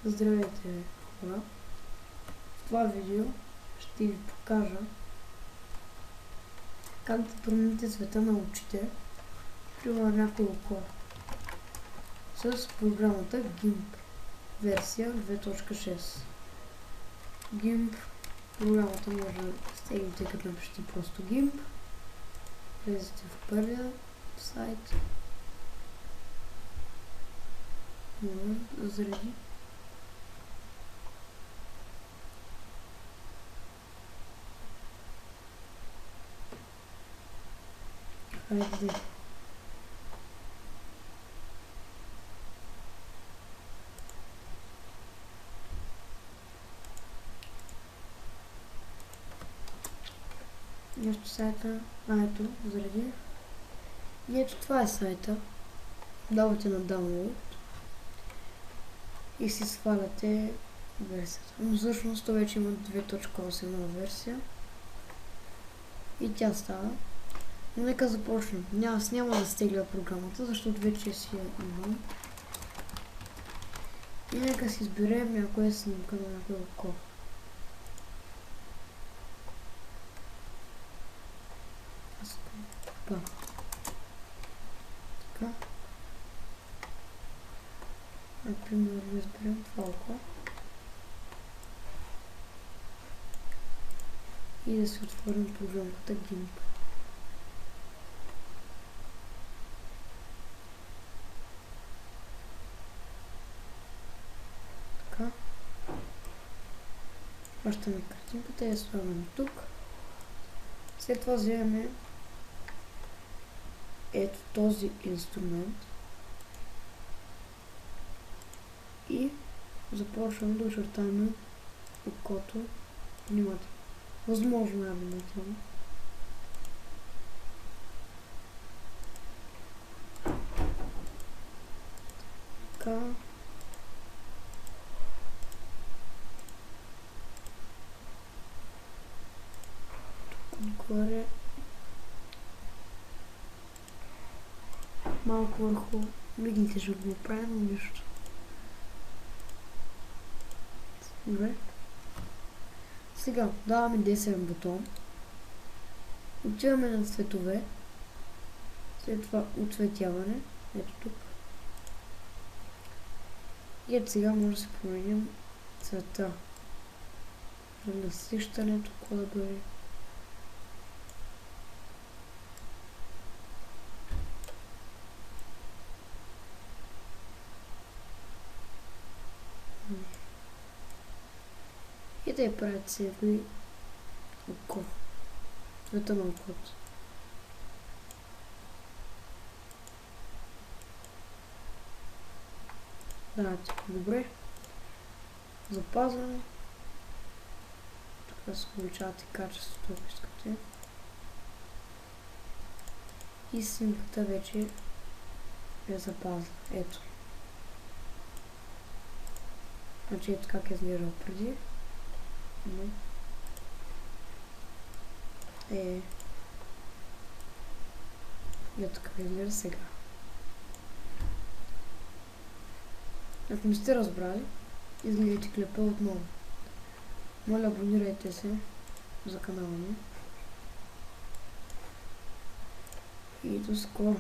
Здравейте, хора! В това видео ще ви покажа как да промените цвета на очите при някое око с програмата GIMP версия 2.6. GIMP програмата може да стегнете като напишете просто GIMP. Влезете в първия сайт. Заради хайде. Ето сайта, ето, заради. И ето това е сайта. Давате на download и си сваляте версията. Но всъщност то вече има 2.8 версия и тя става. Но нека започнем. Аз няма да стегля програмата, защото вече си я имам. И нека си изберем някоя снимка на някое око. Така. Например, да изберем това око. И да си отворим програмата GIMP. Така. Хващаме картинката и я слагаме тук. След това вземем ето този инструмент и започваме да очертаваме окото. Внимателно. Възможно е внимателно. Така. Тук отгоре. Малко върху мигните ще го правим нищо. Добре. Сега даваме десен бутон. Отиваме на цветове. След това оцветяване. Ето тук. И ето сега може да се променим цвета. За насищането, какво да бъде. И да я правят всеки око. Цвета на окото. Да, добре. Запазване. Така се увеличавате качеството, ако искате. И снимката вече е запазна. Ето. Значи ето как е изглеждал преди. Ето как изглежда сега. Ако не сте разбрали, изгледайте клипа отново. Моля, абонирайте се за канала ми. И до скоро.